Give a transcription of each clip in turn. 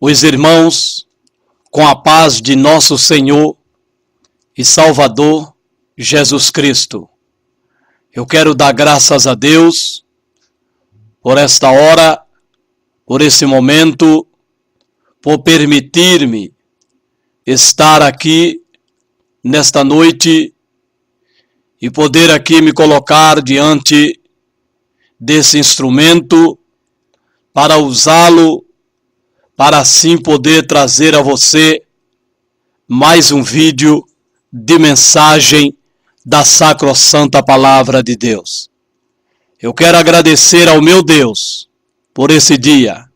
os irmãos com a paz de nosso Senhor e Salvador Jesus Cristo. Eu quero dar graças a Deus por esta hora, por esse momento, por permitir-me estar aqui nesta noite e poder aqui me colocar diante desse instrumento para usá-lo, para assim poder trazer a você mais um vídeo de mensagem da sacrossanta palavra de Deus. Eu quero agradecer ao meu Deus por esse dia.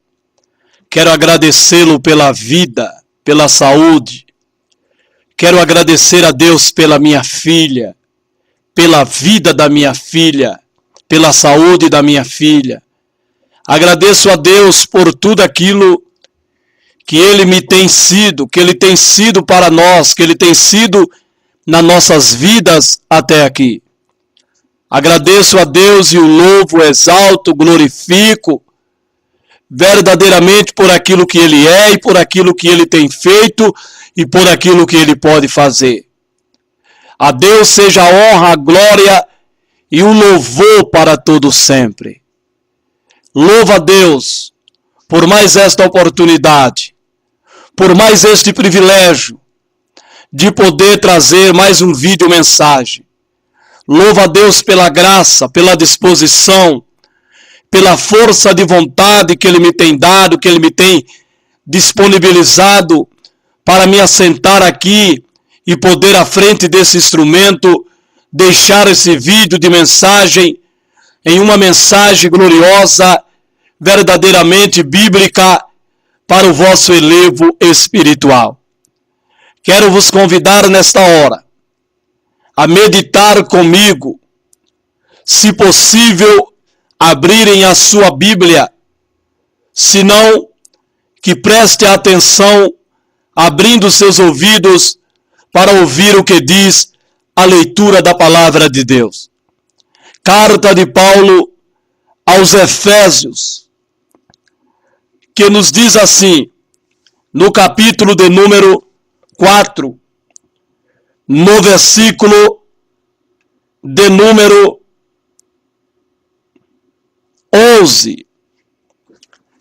Quero agradecê-lo pela vida, pela saúde. Quero agradecer a Deus pela minha filha, pela vida da minha filha, pela saúde da minha filha. Agradeço a Deus por tudo aquilo que Ele me tem sido, que Ele tem sido para nós, que Ele tem sido nas nossas vidas até aqui. Agradeço a Deus e o louvo, exalto, glorifico verdadeiramente por aquilo que Ele é e por aquilo que Ele tem feito e por aquilo que Ele pode fazer. A Deus seja a honra, a glória e o louvor para todos sempre. Louva a Deus por mais esta oportunidade, por mais este privilégio de poder trazer mais um vídeo mensagem. Louva a Deus pela graça, pela disposição, pela força de vontade que Ele me tem dado, que Ele me tem disponibilizado para me assentar aqui e poder à frente desse instrumento deixar esse vídeo de mensagem em uma mensagem gloriosa, verdadeiramente bíblica, para o vosso elevo espiritual. Quero vos convidar nesta hora a meditar comigo, se possível, abrirem a sua Bíblia, se não, que preste atenção, abrindo seus ouvidos para ouvir o que diz a leitura da palavra de Deus. Carta de Paulo aos Efésios, que nos diz assim, no capítulo de número 4, no versículo de número 11.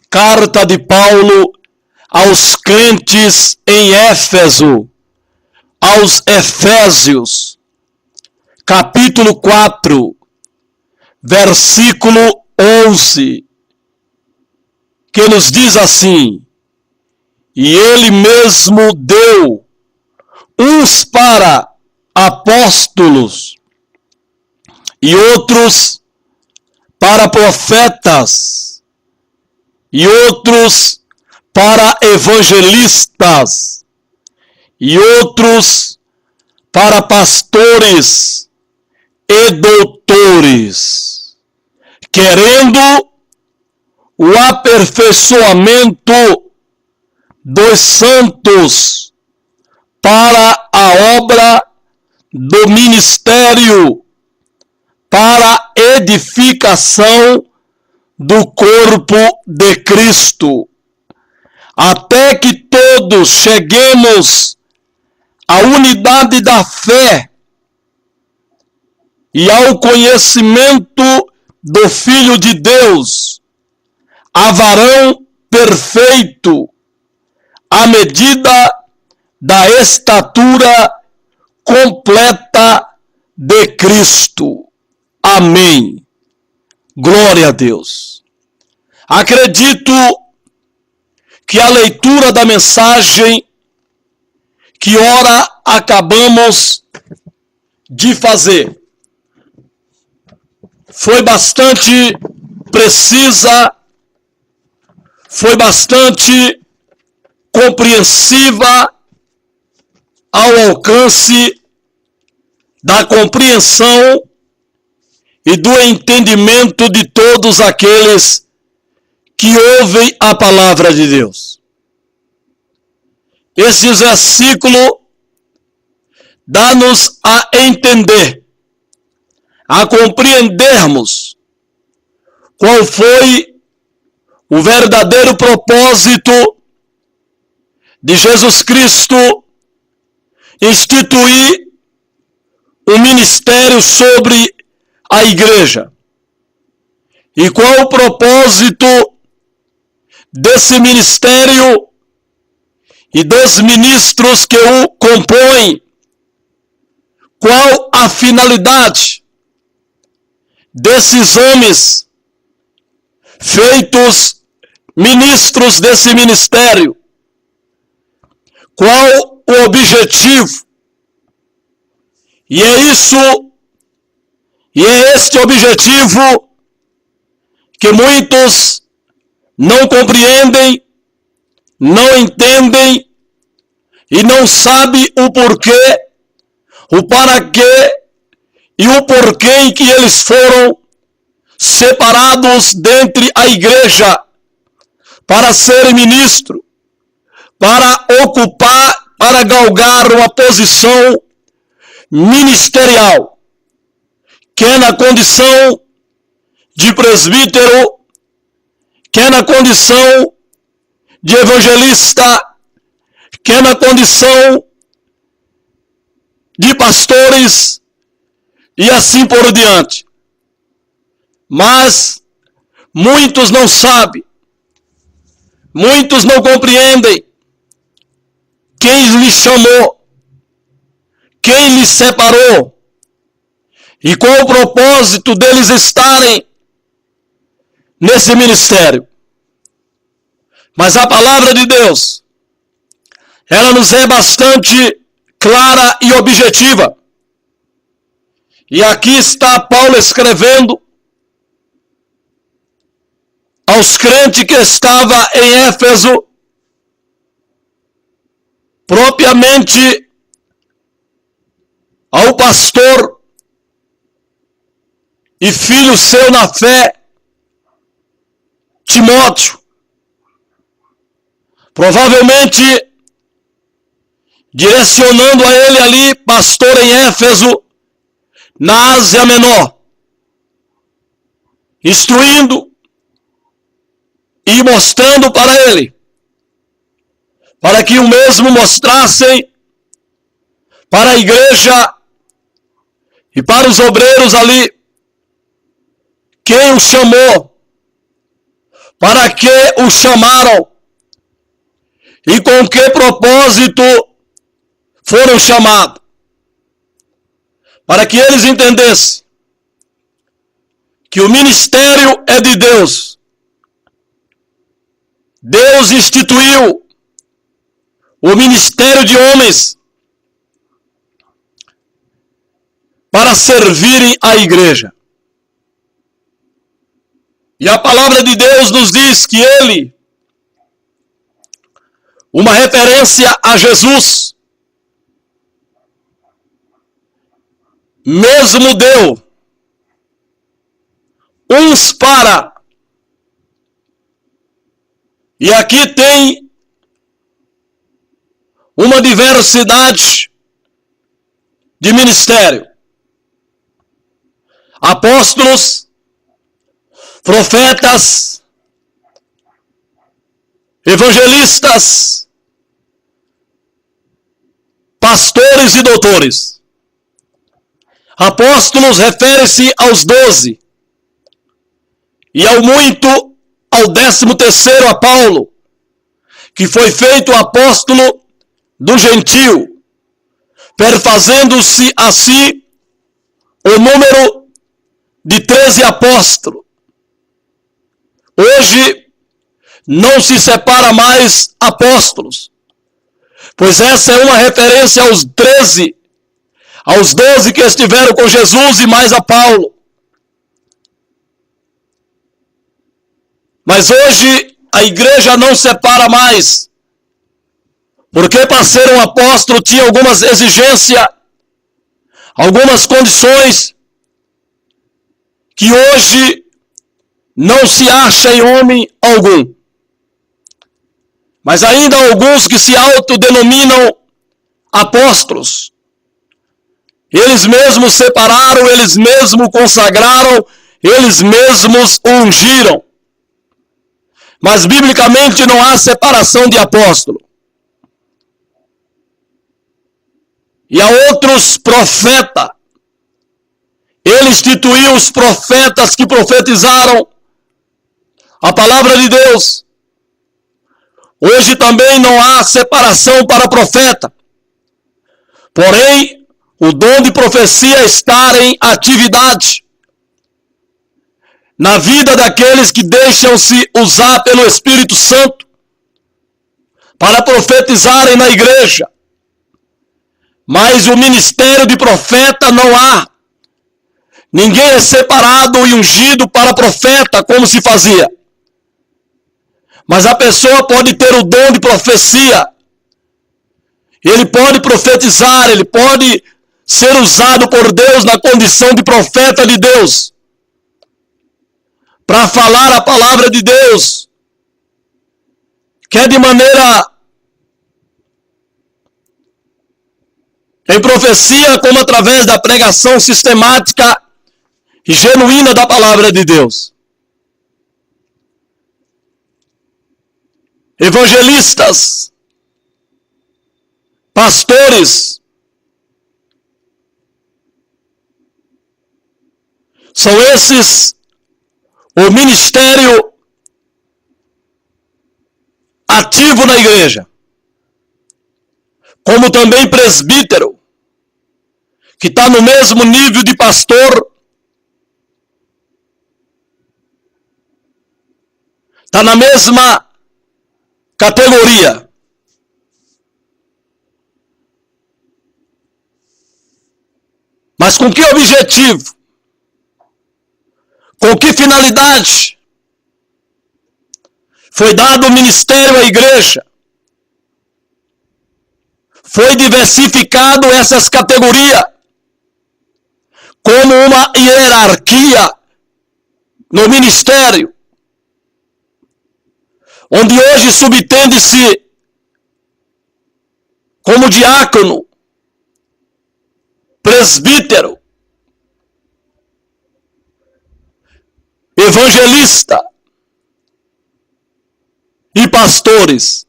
Carta de Paulo aos crentes em Éfeso, aos Efésios, capítulo 4, versículo 11, que nos diz assim: e Ele mesmo deu uns para apóstolos e outros para profetas e outros para evangelistas e outros para pastores e doutores, querendo o aperfeiçoamento dos santos para a obra do ministério, para a edificação do corpo de Cristo, até que todos cheguemos à unidade da fé e ao conhecimento do Filho de Deus, a varão perfeito, à medida da estatura completa de Cristo. Amém. Glória a Deus. Acredito que a leitura da mensagem que ora acabamos de fazer foi bastante precisa, foi bastante compreensiva ao alcance da compreensão e do entendimento de todos aqueles que ouvem a palavra de Deus. Esse versículo dá-nos a entender, a compreendermos qual foi o verdadeiro propósito de Jesus Cristo instituir um ministério sobre a igreja. E qual o propósito desse ministério e dos ministros que o compõem? Qual a finalidade desses homens feitos ministros desse ministério? Qual o objetivo? E é este objetivo que muitos não compreendem, não entendem e não sabem o porquê, o para quê e o porquê em que eles foram separados dentre a igreja para ser ministro, para ocupar, para galgar uma posição ministerial, que é na condição de presbítero, que é na condição de evangelista, que é na condição de pastores e assim por diante. Mas muitos não sabem, muitos não compreendem quem lhes chamou, quem lhes separou e qual o propósito deles estarem nesse ministério. Mas a palavra de Deus, ela nos é bastante clara e objetiva. E aqui está Paulo escrevendo aos crentes que estava em Éfeso, propriamente ao pastor e filho seu na fé, Timóteo, provavelmente direcionando a ele ali, pastor em Éfeso, na Ásia Menor, instruindo e mostrando para ele, para que o mesmo mostrassem para a igreja e para os obreiros ali, quem o chamou, para que o chamaram e com que propósito foram chamados. Para que eles entendessem que o ministério é de Deus. Deus instituiu o ministério de homens para servirem a igreja. E a palavra de Deus nos diz que ele, uma referência a Jesus, mesmo deu uns para. E aqui tem uma diversidade de ministério. Apóstolos, profetas, evangelistas, pastores e doutores. Apóstolos refere-se aos 12 e ao muito ao 13º a Paulo, que foi feito apóstolo do gentio, perfazendo-se assim o número de 13 apóstolos. Hoje não se separa mais apóstolos, pois essa é uma referência aos 13, aos 12 que estiveram com Jesus e mais a Paulo. Mas hoje a igreja não separa mais, porque para ser um apóstolo tinha algumas exigências, algumas condições que hoje não se acha em homem algum. Mas ainda há alguns que se autodenominam apóstolos. Eles mesmos separaram, eles mesmos consagraram, eles mesmos ungiram. Mas biblicamente não há separação de apóstolo. e a outros profeta. Ele instituiu os profetas que profetizaram a palavra de Deus. Hoje também não há separação para profeta. Porém, o dom de profecia está em atividade na vida daqueles que deixam-se usar pelo Espírito Santo para profetizarem na igreja. Mas o ministério de profeta não há. Ninguém é separado e ungido para profeta, como se fazia. Mas a pessoa pode ter o dom de profecia. Ele pode profetizar, ele pode ser usado por Deus na condição de profeta de Deus, para falar a palavra de Deus, quer de maneira em profecia, como através da pregação sistemática e genuína da palavra de Deus. Evangelistas, pastores, são esses o ministério ativo na igreja, como também presbítero, que está no mesmo nível de pastor, está na mesma categoria. Mas com que objetivo? Com que finalidade foi dado o ministério à igreja? Foi diversificado essas categorias como uma hierarquia no ministério, onde hoje subtende-se como diácono, presbítero, evangelista e pastores.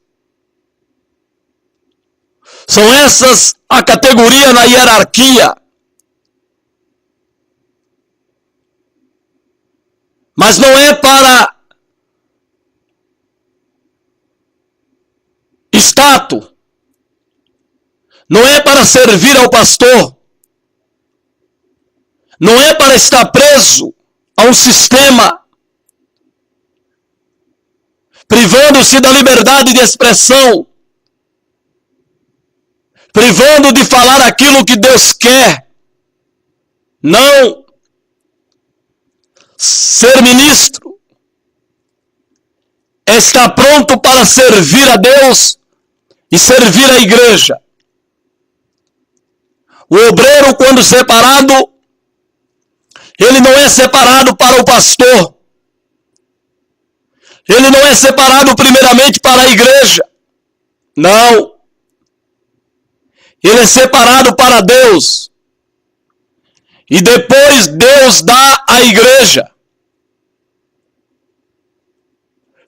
São essas a categoria na hierarquia. Mas não é para status. Não é para servir ao pastor. Não é para estar preso a um sistema, privando-se da liberdade de expressão, privando de falar aquilo que Deus quer. Não. Ser ministro é estar pronto para servir a Deus e servir a igreja. O obreiro, quando separado, ele não é separado para o pastor. Ele não é separado primeiramente para a igreja. Não. Ele é separado para Deus. E depois Deus dá à igreja.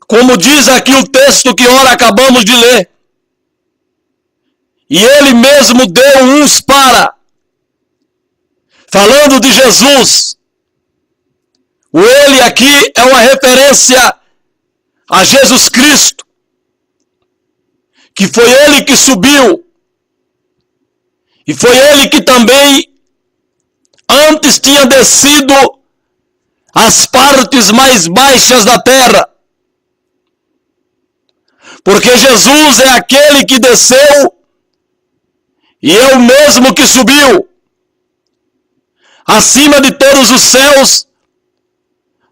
Como diz aqui o texto que ora acabamos de ler. E ele mesmo deu uns para. Falando de Jesus. O ele aqui é uma referência a Jesus Cristo. Que foi ele que subiu. E foi ele que também antes tinha descido às partes mais baixas da terra. Porque Jesus é aquele que desceu e é o mesmo que subiu acima de todos os céus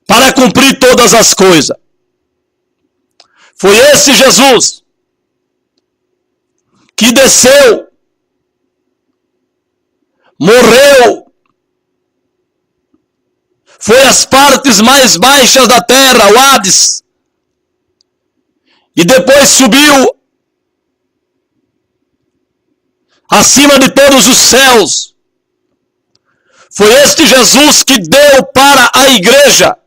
para cumprir todas as coisas. Foi esse Jesus que desceu, morreu, foi às partes mais baixas da terra, o Hades, e depois subiu acima de todos os céus. Foi este Jesus que deu para a igreja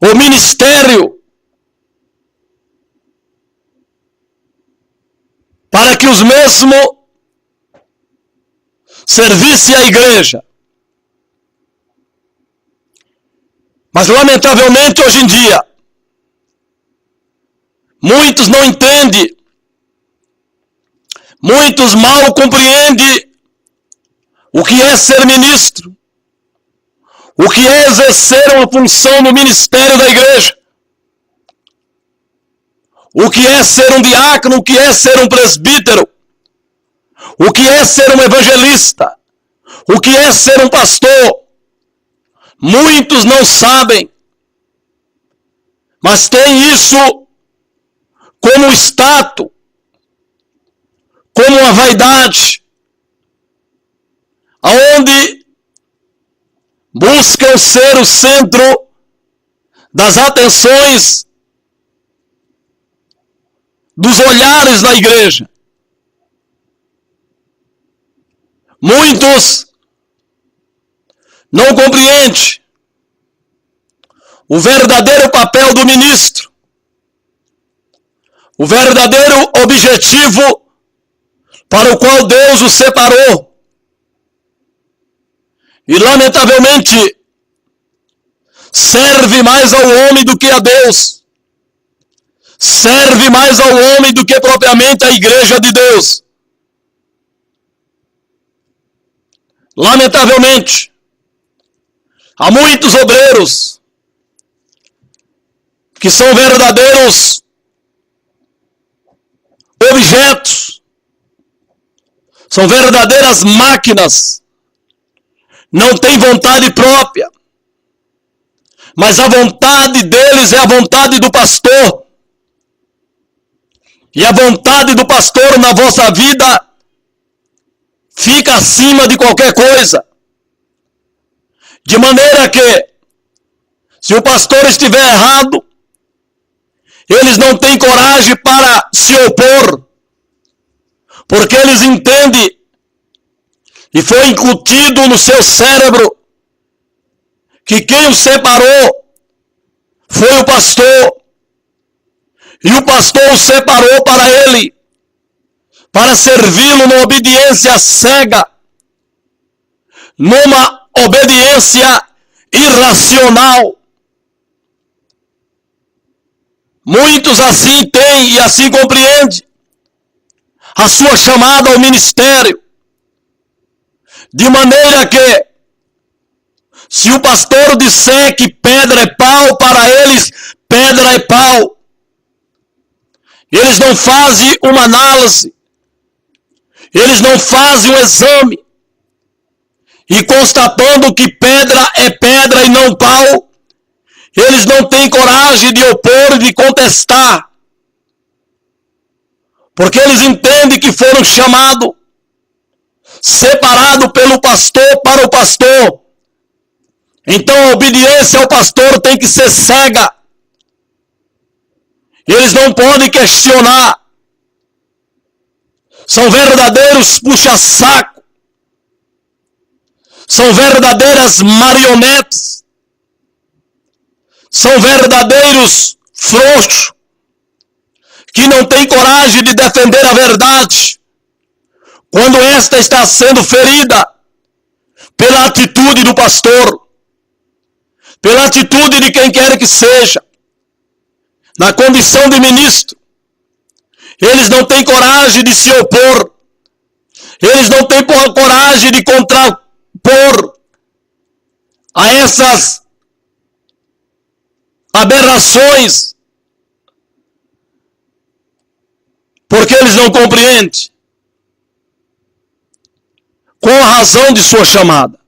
o ministério para que os mesmos servissem à igreja. Mas, lamentavelmente, hoje em dia, muitos não entendem, muitos mal compreendem o que é ser ministro, o que é exercer uma função no ministério da igreja, o que é ser um diácono, o que é ser um presbítero, o que é ser um evangelista, o que é ser um pastor. Muitos não sabem, mas tem isso como status, como uma vaidade, aonde buscam ser o centro das atenções, dos olhares na igreja. Muitos não compreendem o verdadeiro papel do ministro, o verdadeiro objetivo para o qual Deus o separou. E, lamentavelmente, serve mais ao homem do que a Deus. Serve mais ao homem do que propriamente a igreja de Deus. Lamentavelmente, há muitos obreiros que são verdadeiros objetos, são verdadeiras máquinas, não têm vontade própria, mas a vontade deles é a vontade do pastor. E a vontade do pastor na vossa vida fica acima de qualquer coisa. De maneira que, se o pastor estiver errado, eles não têm coragem para se opor, porque eles entendem, e foi incutido no seu cérebro, que quem o separou foi o pastor, e o pastor o separou para ele, para servi-lo numa obediência cega, numa obediência irracional. Muitos assim têm e assim compreendem a sua chamada ao ministério, de maneira que, se o pastor disser que pedra é pau, para eles pedra é pau. Eles não fazem uma análise, eles não fazem um exame, e constatando que pedra é pedra e não pau, eles não têm coragem de opor e de contestar, porque eles entendem que foram chamados, separados pelo pastor para o pastor. Então a obediência ao pastor tem que ser cega. Eles não podem questionar. São verdadeiros puxa-saco. São verdadeiras marionetes. São verdadeiros frouxos, que não têm coragem de defender a verdade, quando esta está sendo ferida pela atitude do pastor, pela atitude de quem quer que seja, na condição de ministro. Eles não têm coragem de se opor, eles não têm coragem de contrapor a essas aberrações, porque eles não compreendem qual a razão de sua chamada.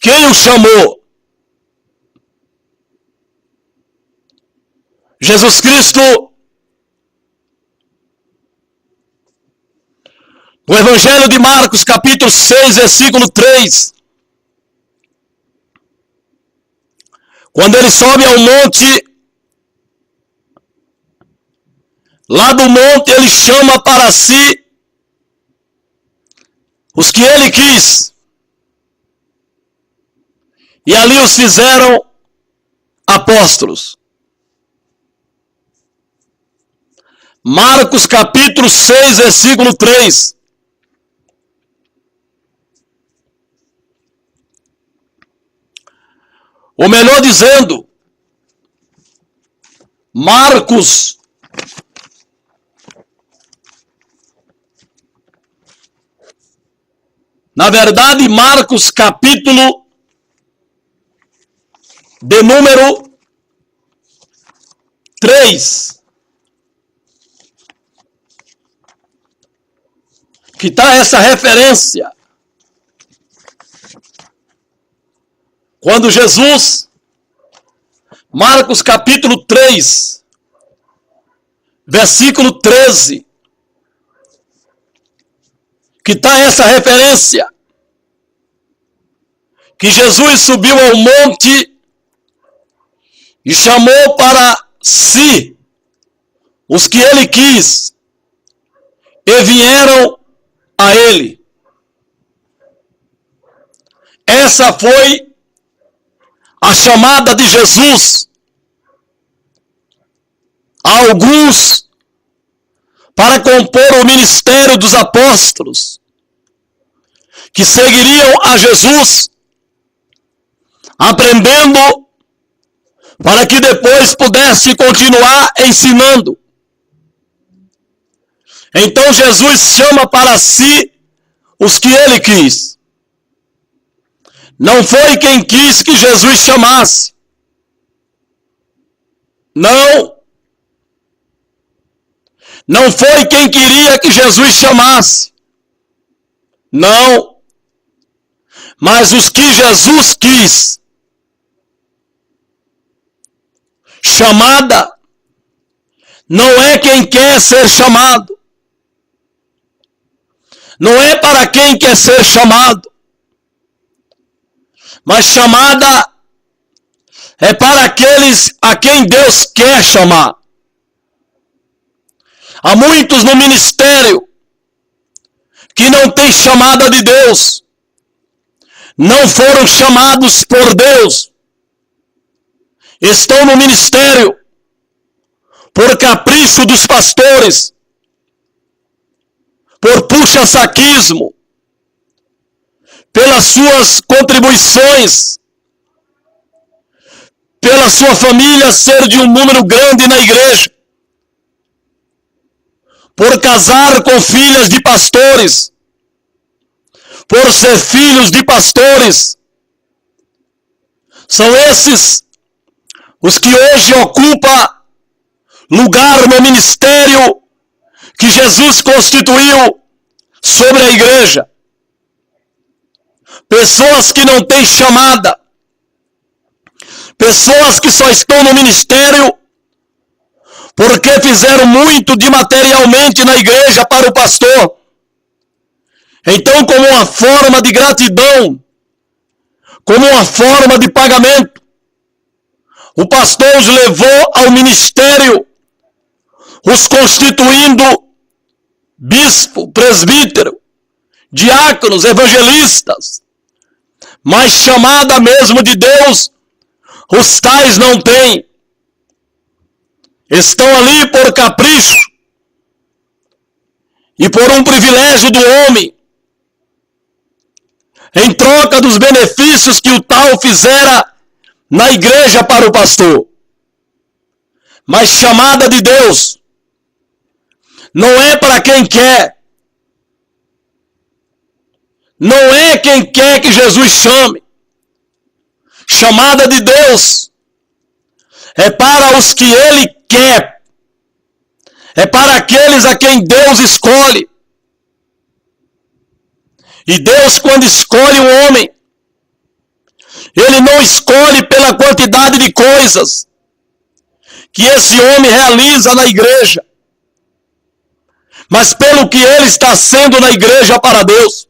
Quem o chamou? Jesus Cristo, no Evangelho de Marcos, capítulo 6, versículo 3, quando ele sobe ao monte, lá do monte ele chama para si os que ele quis, e ali os fizeram apóstolos. Marcos capítulo 6, versículo 3. Ou melhor dizendo, Marcos na verdade, Marcos capítulo de número 3, que está essa referência. Quando Jesus, Marcos capítulo 3, versículo 13, que está essa referência, que Jesus subiu ao monte e chamou para si os que ele quis, e vieram a ele. Essa foi a chamada de Jesus a alguns para compor o ministério dos apóstolos, que seguiriam a Jesus, aprendendo para que depois pudesse continuar ensinando. Então Jesus chama para si os que ele quis. Não foi quem quis que Jesus chamasse. Não. Não foi quem queria que Jesus chamasse. Não. Mas os que Jesus quis. Chamada não é quem quer ser chamado. Não é para quem quer ser chamado. Mas chamada é para aqueles a quem Deus quer chamar. Há muitos no ministério que não têm chamada de Deus. Não foram chamados por Deus. Estão no ministério por capricho dos pastores, por puxa-saquismo, pelas suas contribuições, pela sua família ser de um número grande na igreja, por casar com filhas de pastores, por ser filhos de pastores. São esses os que hoje ocupam lugar no ministério que Jesus constituiu sobre a igreja. Pessoas que não têm chamada. Pessoas que só estão no ministério porque fizeram muito de materialmente na igreja para o pastor. Então, como uma forma de gratidão, como uma forma de pagamento, o pastor os levou ao ministério, os constituindo bispo, presbítero, diáconos, evangelistas. Mas chamada mesmo de Deus, os tais não têm. Estão ali por capricho e por um privilégio do homem, em troca dos benefícios que o tal fizera na igreja para o pastor. Mas chamada de Deus não é para quem quer. Não é quem quer que Jesus chame. Chamada de Deus é para os que ele quer. É para aqueles a quem Deus escolhe. E Deus, quando escolhe um homem, ele não escolhe pela quantidade de coisas que esse homem realiza na igreja, mas pelo que ele está sendo na igreja para Deus.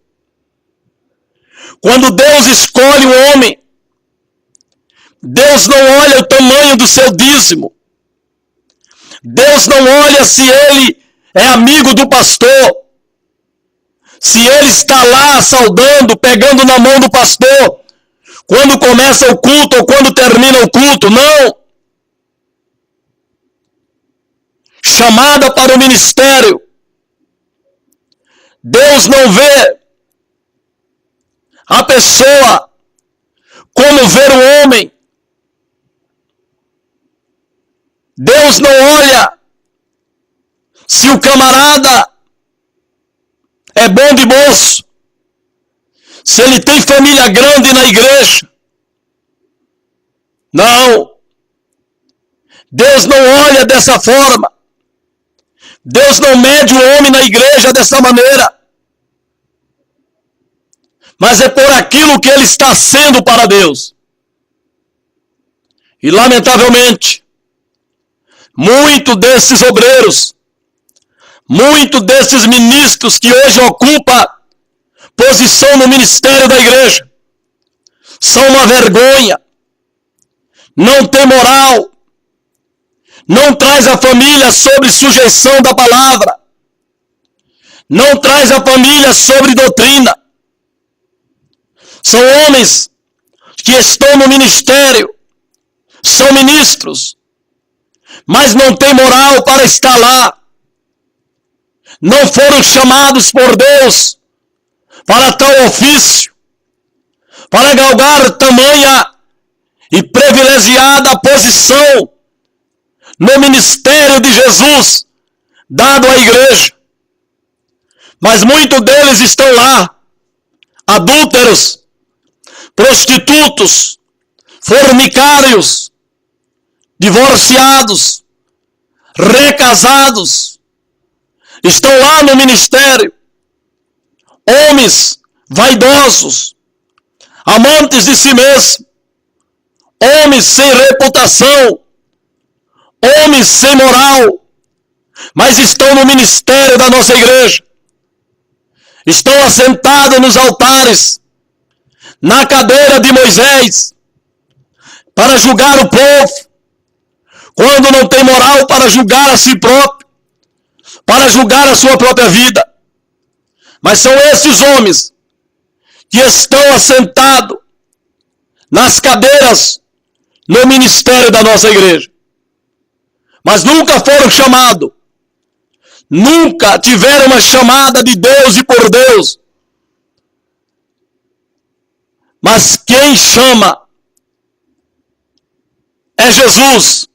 Quando Deus escolhe um homem, Deus não olha o tamanho do seu dízimo. Deus não olha se ele é amigo do pastor, se ele está lá saudando, pegando na mão do pastor, quando começa o culto ou quando termina o culto. Não. chamada para o ministério. Deus não vê a pessoa como vê o homem. Deus não olha se o camarada é bom de moço, se ele tem família grande na igreja. Não. Deus não olha dessa forma. Deus não mede o homem na igreja dessa maneira. Mas é por aquilo que ele está sendo para Deus. E lamentavelmente, muitos desses obreiros, muitos desses ministros que hoje ocupam posição no ministério da igreja, são uma vergonha, não tem moral, não traz a família sobre sujeição da palavra, não traz a família sobre doutrina. São homens que estão no ministério, são ministros, mas não têm moral para estar lá. Não foram chamados por Deus para tal ofício, para galgar tamanha e privilegiada posição no ministério de Jesus dado à igreja. Mas muitos deles estão lá, adúlteros, prostitutos, fornicários, divorciados, recasados, estão lá no ministério, homens vaidosos, amantes de si mesmo, homens sem reputação, homens sem moral, mas estão no ministério da nossa igreja, estão assentados nos altares, na cadeira de Moisés, para julgar o povo, quando não tem moral para julgar a si próprio, para julgar a sua própria vida. Mas são esses homens que estão assentados nas cadeiras no ministério da nossa igreja. Mas nunca foram chamados, nunca tiveram uma chamada de Deus e por Deus. Mas quem chama é Jesus.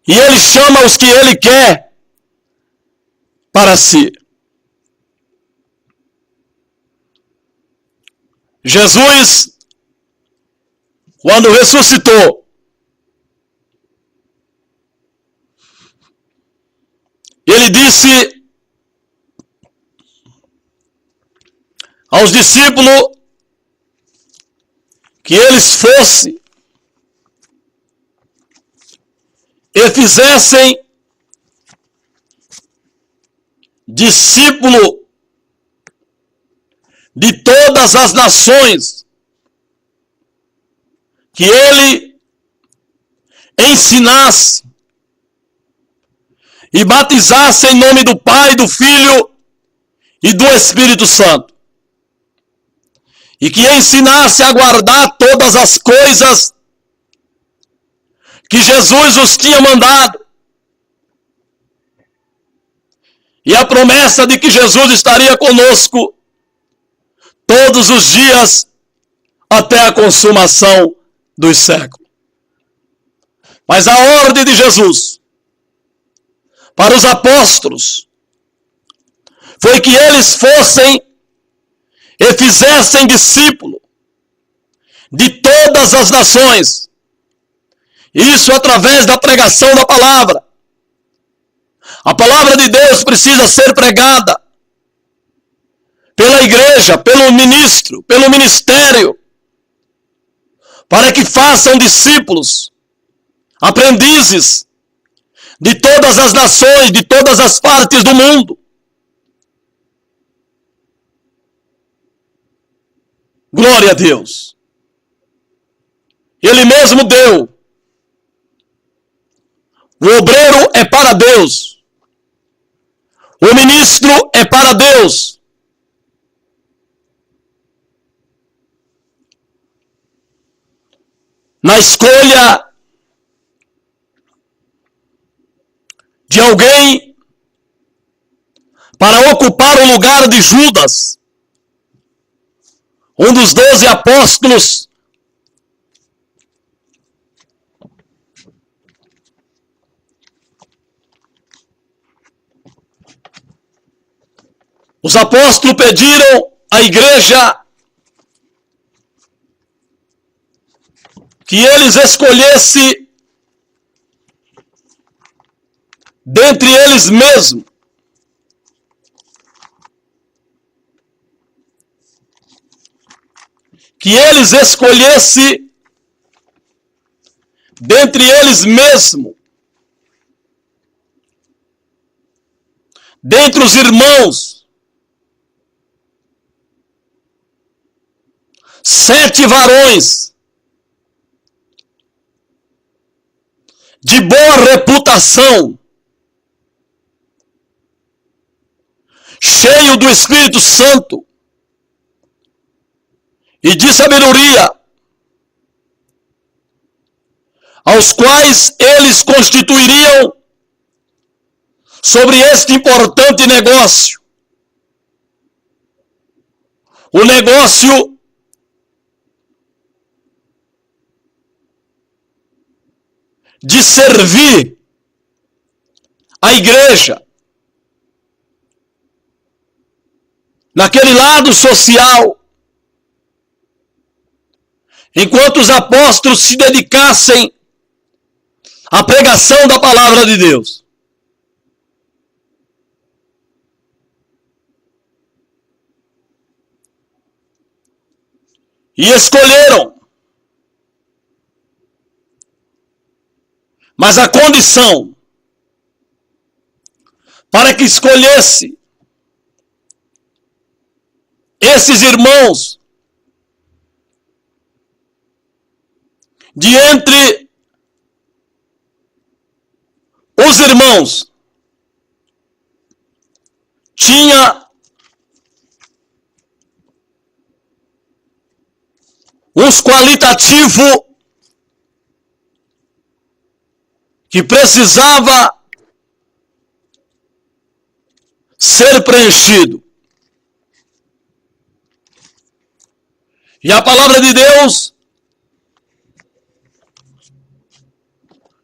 E ele chama os que ele quer para si. Jesus, quando ressuscitou, ele disse aos discípulos que eles fossem e fizessem discípulo de todas as nações, que ele ensinasse e batizasse em nome do Pai, do Filho e do Espírito Santo, e que ensinasse a guardar todas as coisas que Jesus os tinha mandado. E a promessa de que Jesus estaria conosco todos os dias até a consumação dos séculos. Mas a ordem de Jesus para os apóstolos foi que eles fossem e fizessem discípulo de todas as nações. Isso através da pregação da palavra. A palavra de Deus precisa ser pregada pela igreja, pelo ministro, pelo ministério, para que façam discípulos, aprendizes de todas as nações, de todas as partes do mundo. Glória a Deus. Ele mesmo deu. O obreiro é para Deus. O ministro é para Deus. Na escolha de alguém para ocupar o lugar de Judas, um dos 12 apóstolos. Os apóstolos pediram à igreja que eles escolhessem dentre eles mesmos dentre os irmãos, 7 varões de boa reputação, cheio do Espírito Santo e de sabedoria, aos quais eles constituiriam sobre este importante negócio, o negócio de servir a igreja naquele lado social, enquanto os apóstolos se dedicassem à pregação da palavra de Deus. E escolheram, mas a condição para que escolhesse esses irmãos de entre os irmãos tinha uns qualitativos que precisava ser preenchido. E a palavra de Deus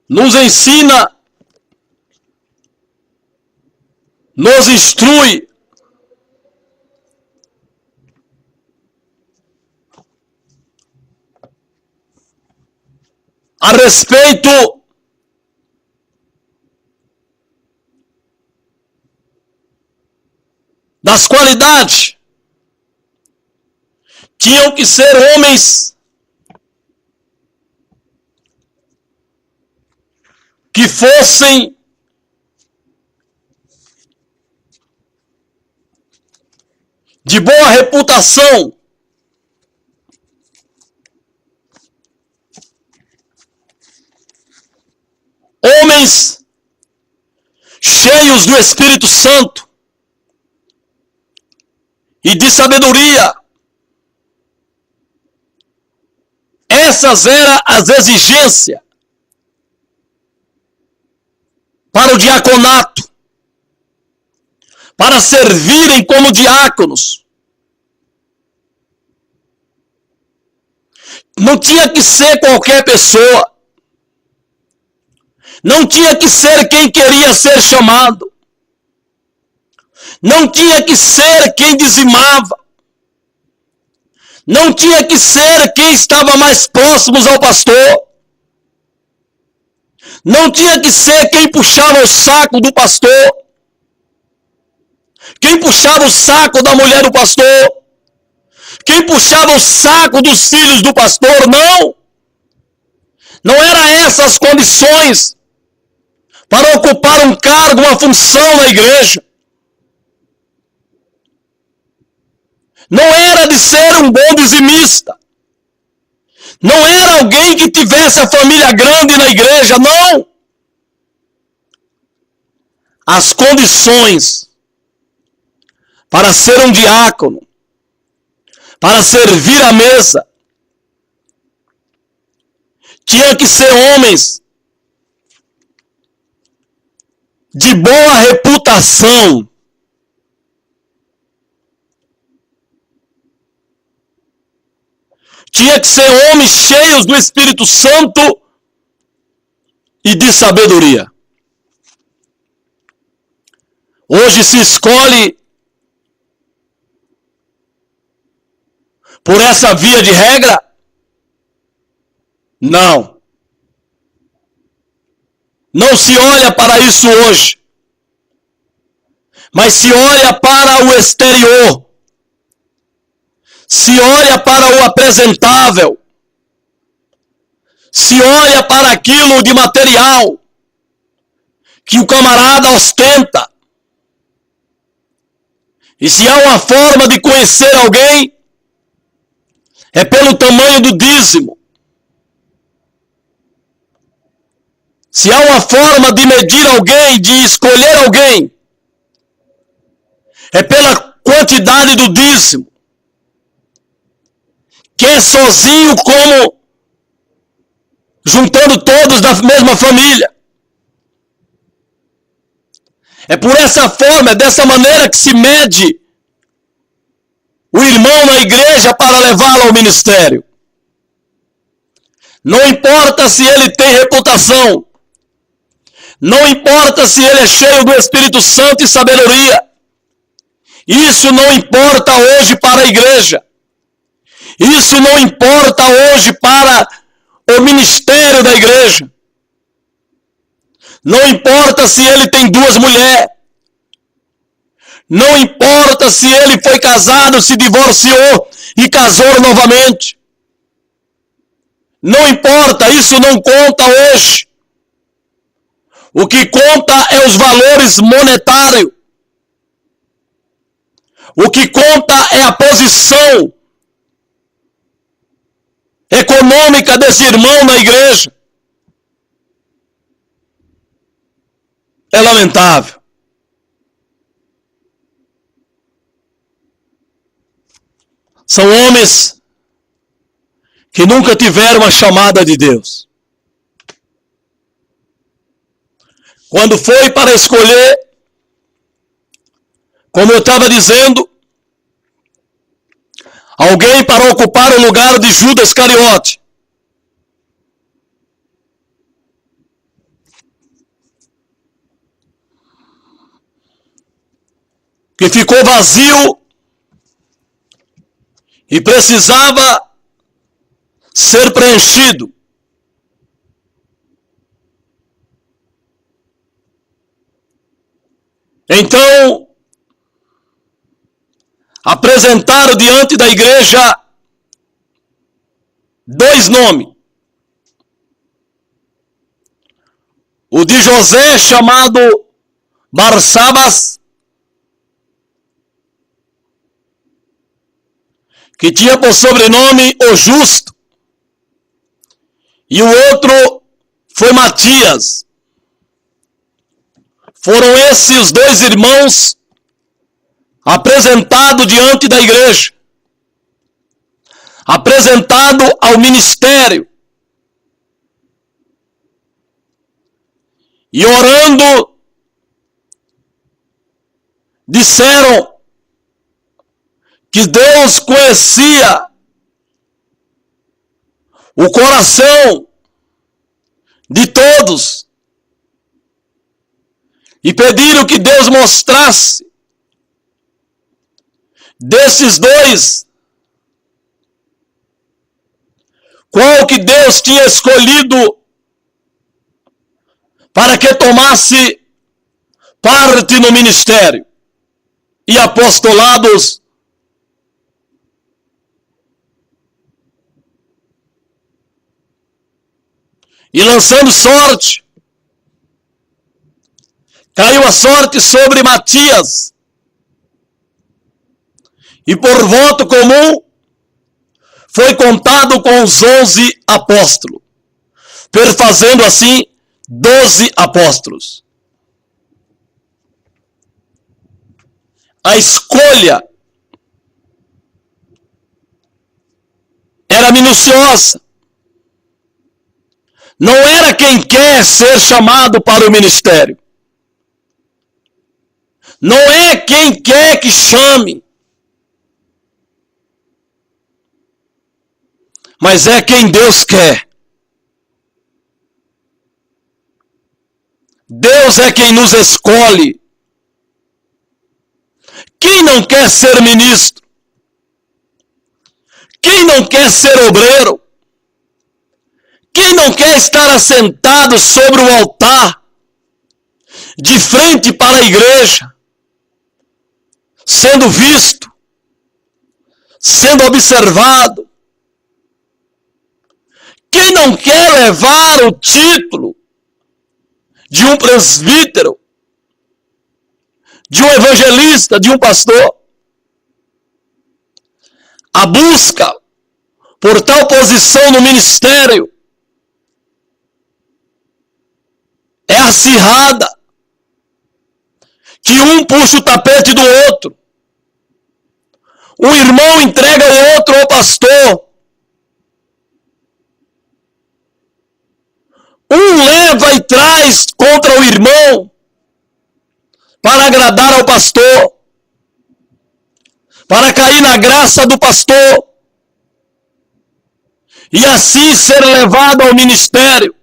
nos ensina, nos instrui a respeito das qualidades. Tinham que ser homens que fossem de boa reputação, homens cheios do Espírito Santo e de sabedoria. Essas eram as exigências para o diaconato, para servirem como diáconos. Não tinha que ser qualquer pessoa. Não tinha que ser quem queria ser chamado. Não tinha que ser quem dizimava. Não tinha que ser quem estava mais próximos ao pastor. Não tinha que ser quem puxava o saco do pastor. Quem puxava o saco da mulher do pastor. Quem puxava o saco dos filhos do pastor. Não. Não eram essas as condições para ocupar um cargo, uma função na igreja. Não era de ser um bom dizimista. Não era alguém que tivesse a família grande na igreja, não. As condições para ser um diácono, para servir à mesa, tinha que ser homens de boa reputação. Tinha que ser homens cheios do Espírito Santo e de sabedoria. Hoje se escolhe por essa via de regra? Não. Não se olha para isso hoje. Mas se olha para o exterior. Se olha para o apresentável. Se olha para aquilo de material que o camarada ostenta. E se há uma forma de conhecer alguém, é pelo tamanho do dízimo. Se há uma forma de medir alguém, de escolher alguém, é pela quantidade do dízimo. Quer sozinho como juntando todos da mesma família. É por essa forma, é dessa maneira que se mede o irmão na igreja para levá-lo ao ministério. Não importa se ele tem reputação. Não importa se ele é cheio do Espírito Santo e sabedoria. Isso não importa hoje para a igreja. Isso não importa hoje para o ministério da igreja. Não importa se ele tem 2 mulheres. Não importa se ele foi casado, se divorciou e casou novamente. Não importa, isso não conta hoje. O que conta é os valores monetários. O que conta é a posição econômica desse irmão na igreja. É lamentável. São homens que nunca tiveram a chamada de Deus. Quando foi para escolher, como eu estava dizendo, alguém para ocupar o lugar de Judas Iscariote, que ficou vazio e precisava ser preenchido. Então, apresentaram diante da igreja 2 nomes. O de José, chamado Barsabas, que tinha por sobrenome o Justo, e o outro foi Matias. Foram esses os 2 irmãos apresentados diante da igreja, apresentado ao ministério, e orando, disseram que Deus conhecia o coração de todos, e pediram que Deus mostrasse desses 2 qual que Deus tinha escolhido para que tomasse parte no ministério e apostolados. E lançando sorte, caiu a sorte sobre Matias. E por voto comum, foi contado com os 11 apóstolos, perfazendo assim 12 apóstolos. A escolha era minuciosa. Não era quem quer ser chamado para o ministério. Não é quem quer que chame, mas é quem Deus quer. Deus é quem nos escolhe. Quem não quer ser ministro? Quem não quer ser obreiro? Quem não quer estar assentado sobre o altar, de frente para a igreja, sendo visto, sendo observado? Quem não quer levar o título de um presbítero, de um evangelista, de um pastor? A busca por tal posição no ministério é acirrada, que um puxa o tapete do outro. Um irmão entrega o outro ao pastor. Um leva e traz contra o irmão para agradar ao pastor, para cair na graça do pastor e assim ser levado ao ministério.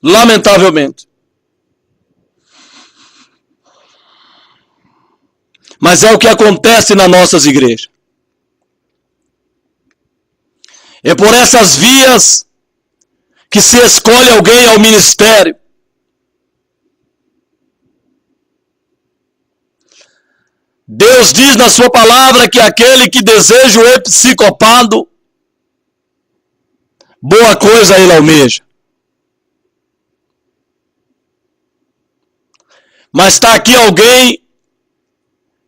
Lamentavelmente. Mas é o que acontece nas nossas igrejas. É por essas vias que se escolhe alguém ao ministério. Deus diz na sua palavra que aquele que deseja o episcopado, boa coisa ele almeja. Mas está aqui alguém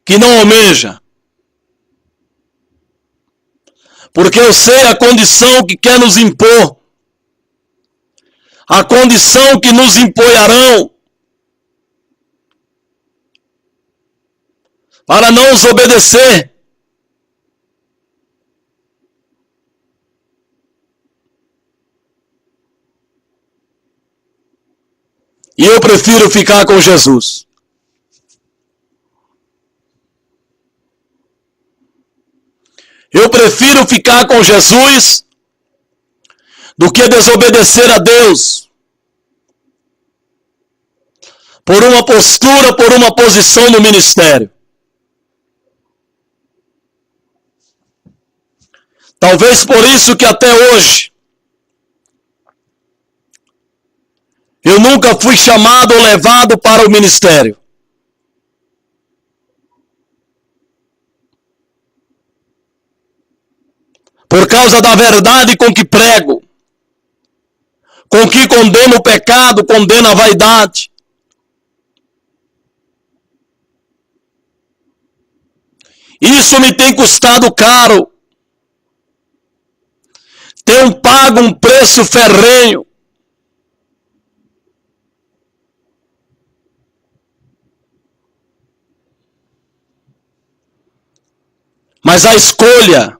que não almeja. Porque eu sei a condição que quer nos impor. A condição que nos impoirão para não os obedecer. E eu prefiro ficar com Jesus. Eu prefiro ficar com Jesus do que desobedecer a Deus por uma postura, por uma posição no ministério. Talvez por isso que até hoje eu nunca fui chamado ou levado para o ministério. Por causa da verdade com que prego, com que condeno o pecado, condeno a vaidade. Isso me tem custado caro. Tenho pago um preço ferrenho. Mas a escolha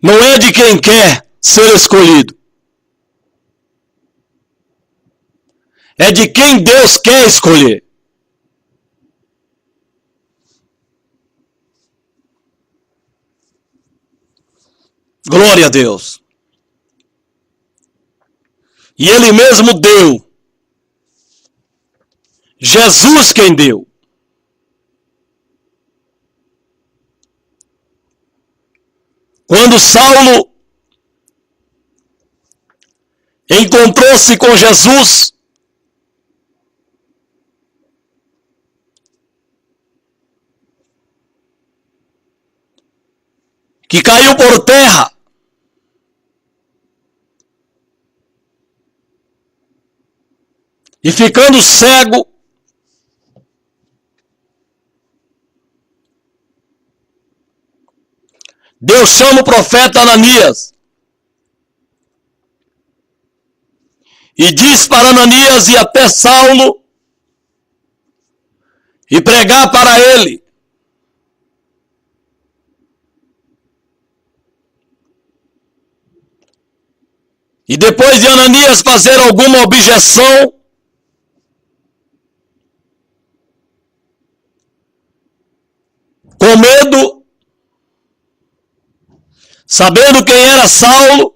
não é de quem quer ser escolhido. É de quem Deus quer escolher. Glória a Deus. E Ele mesmo deu. Jesus quem deu. Quando Saulo encontrou-se com Jesus, que caiu por terra, e ficando cego, Deus chama o profeta Ananias e diz para Ananias ir até Saulo e pregar para ele. E depois de Ananias fazer alguma objeção, com medo, sabendo quem era Saulo,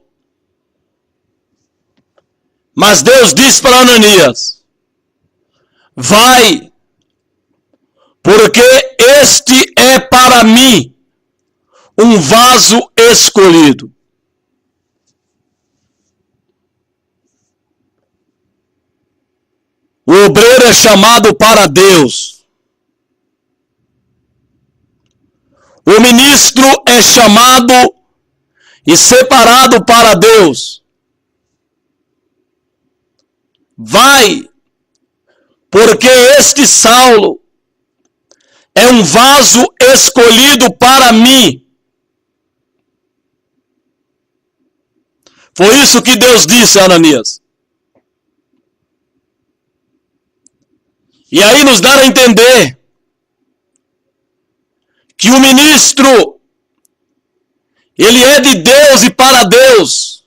mas Deus disse para Ananias: vai, porque este é para mim um vaso escolhido. O obreiro é chamado para Deus. O ministro é chamado e separado para Deus. Vai, porque este Saulo é um vaso escolhido para mim. Foi isso que Deus disse a Ananias. E aí nos dá a entender que o ministro, ele é de Deus e para Deus.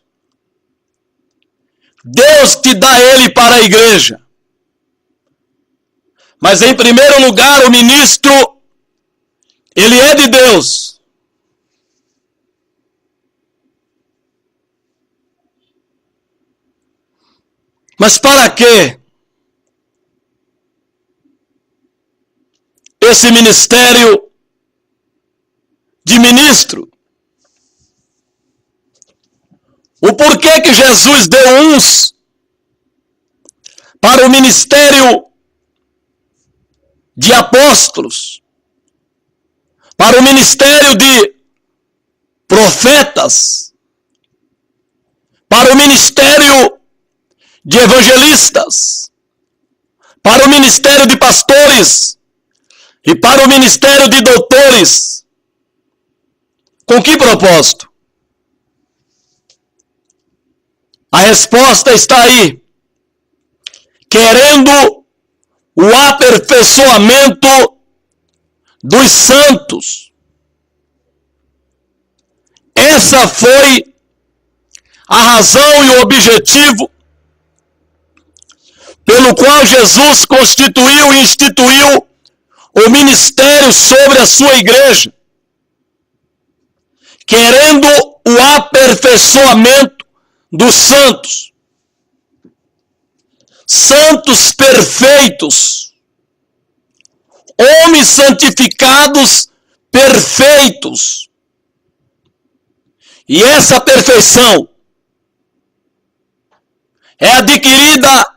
Deus te dá ele para a igreja. Mas em primeiro lugar, o ministro, ele é de Deus. Mas para quê? Esse ministério de ministro. O porquê que Jesus deu uns para o ministério de apóstolos, para o ministério de profetas, para o ministério de evangelistas, para o ministério de pastores e para o ministério de doutores. Com que propósito? A resposta está aí. Querendo o aperfeiçoamento dos santos. Essa foi a razão e o objetivo pelo qual Jesus constituiu e instituiu o ministério sobre a sua igreja. Querendo o aperfeiçoamento dos santos. Santos perfeitos. Homens santificados perfeitos. E essa perfeição é adquirida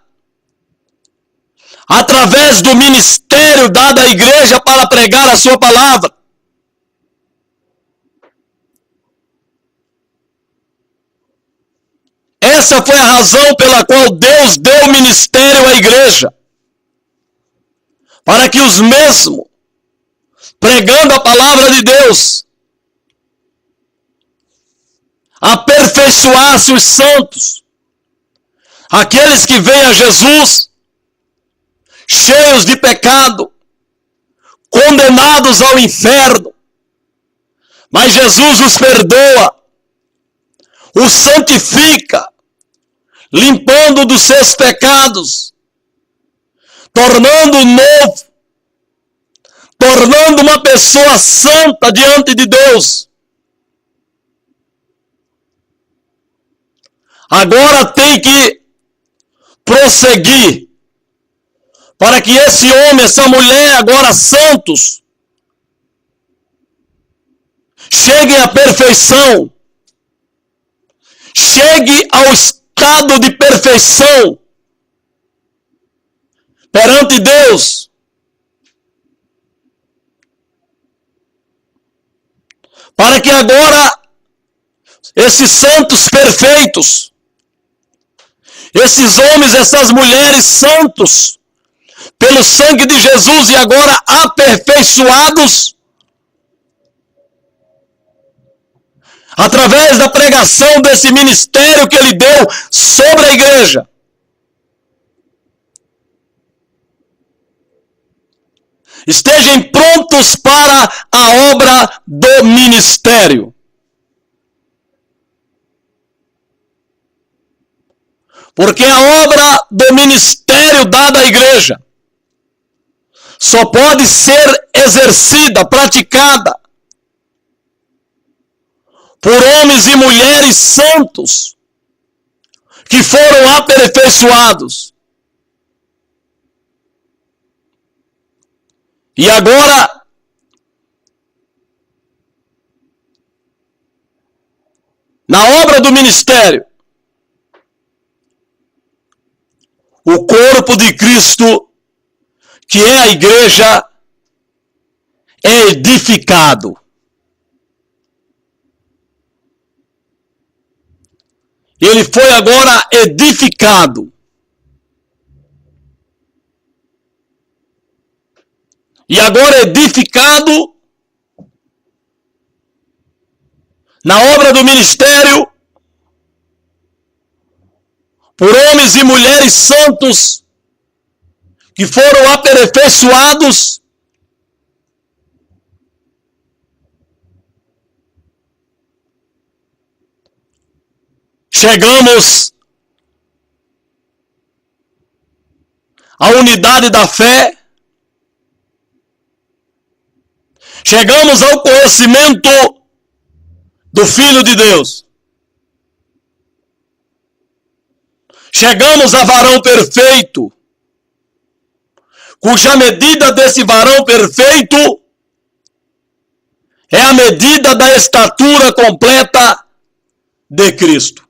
através do ministério dado à igreja para pregar a sua palavra. Essa foi a razão pela qual Deus deu o ministério à igreja. Para que os mesmos, pregando a palavra de Deus, aperfeiçoassem os santos. Aqueles que vêm a Jesus, cheios de pecado, condenados ao inferno. Mas Jesus os perdoa, os santifica, limpando dos seus pecados, tornando novo, tornando uma pessoa santa diante de Deus. Agora tem que prosseguir para que esse homem, essa mulher, agora santos, cheguem à perfeição, chegue ao estado de perfeição perante Deus. Para que agora esses santos perfeitos, esses homens, essas mulheres santos, pelo sangue de Jesus e agora aperfeiçoados, através da pregação desse ministério que ele deu sobre a igreja, estejam prontos para a obra do ministério. Porque a obra do ministério dada à igreja só pode ser exercida, praticada por homens e mulheres santos que foram aperfeiçoados. E agora, na obra do ministério, o corpo de Cristo, que é a igreja, é edificado. Ele foi agora edificado. E agora edificado na obra do ministério por homens e mulheres santos que foram aperfeiçoados chegamos à unidade da fé, chegamos ao conhecimento do Filho de Deus, chegamos a varão perfeito, cuja medida desse varão perfeito é a medida da estatura completa de Cristo.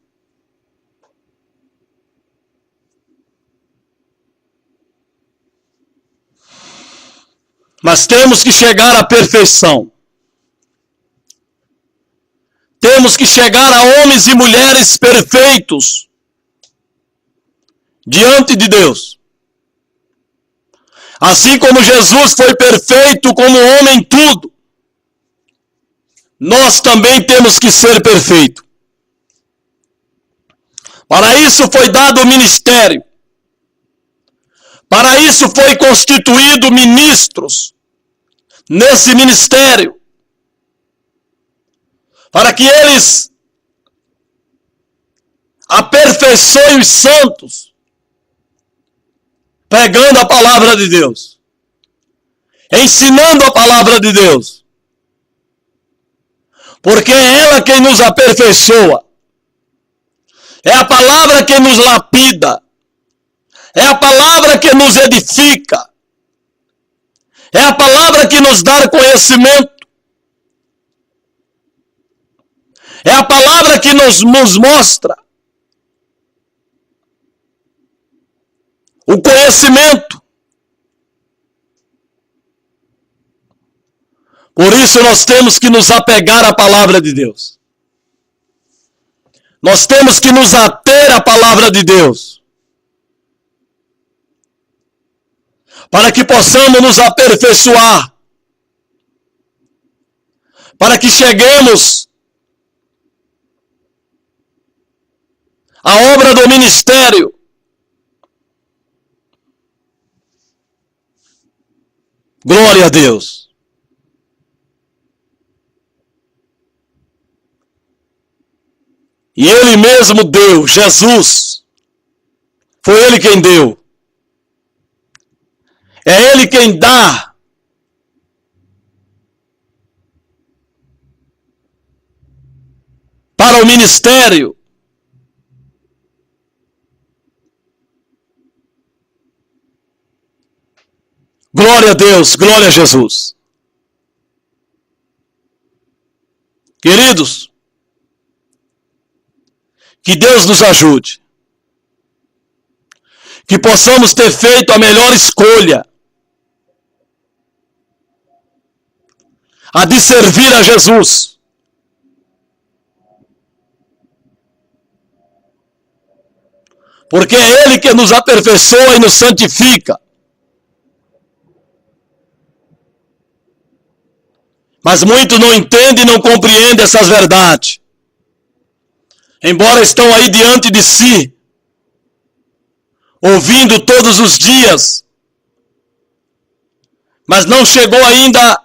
Mas temos que chegar à perfeição. Temos que chegar a homens e mulheres perfeitos diante de Deus. Assim como Jesus foi perfeito como homem em tudo, nós também temos que ser perfeitos. Para isso foi dado o ministério. Para isso foi constituído ministros nesse ministério, para que eles aperfeiçoem os santos, pregando a palavra de Deus, ensinando a palavra de Deus, porque é ela quem nos aperfeiçoa, é a palavra que nos lapida, é a palavra que nos edifica, é a palavra que nos dá conhecimento, é a palavra que nos mostra o conhecimento. Por isso nós temos que nos apegar à palavra de Deus. Nós temos que nos ater à palavra de Deus, para que possamos nos aperfeiçoar, para que cheguemos à obra do ministério. Glória a Deus. E Ele mesmo deu, Jesus, foi Ele quem deu. É Ele quem dá. Para o ministério. Glória a Deus, glória a Jesus. Queridos, que Deus nos ajude. Que possamos ter feito a melhor escolha. A de servir a Jesus. Porque é Ele que nos aperfeiçoa e nos santifica. Mas muitos não entendem e não compreendem essas verdades. Embora estão aí diante de si, ouvindo todos os dias, mas não chegou ainda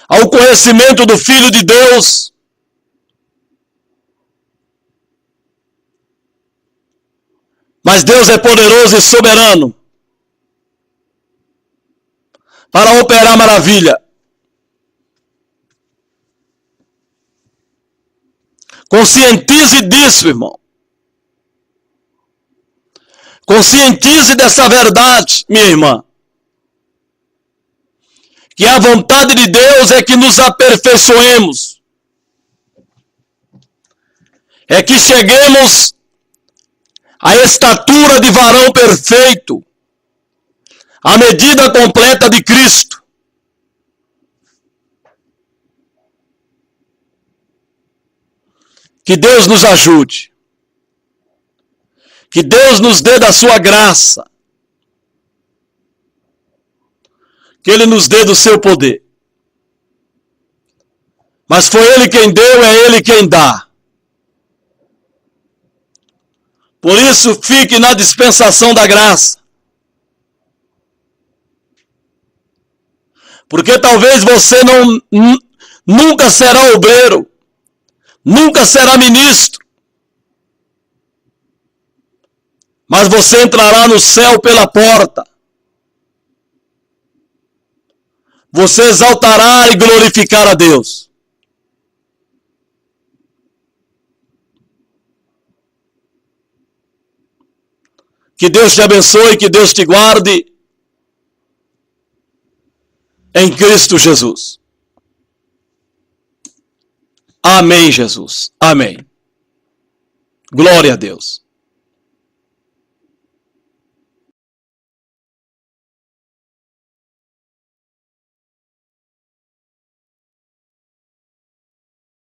ao conhecimento do Filho de Deus, Mas Deus é poderoso e soberano para operar maravilha. Conscientize disso, irmão. Conscientize dessa verdade, minha irmã. Que a vontade de Deus é que nos aperfeiçoemos. É que cheguemos à estatura de varão perfeito, à medida completa de Cristo. Que Deus nos ajude. Que Deus nos dê da sua graça. Que Ele nos dê do seu poder. Mas foi Ele quem deu, é Ele quem dá. Por isso, fique na dispensação da graça. Porque talvez você nunca será obreiro, nunca será ministro, mas você entrará no céu pela porta. Você exaltará e glorificará a Deus. Que Deus te abençoe, que Deus te guarde. Em Cristo Jesus. Amém, Jesus. Amém. Glória a Deus.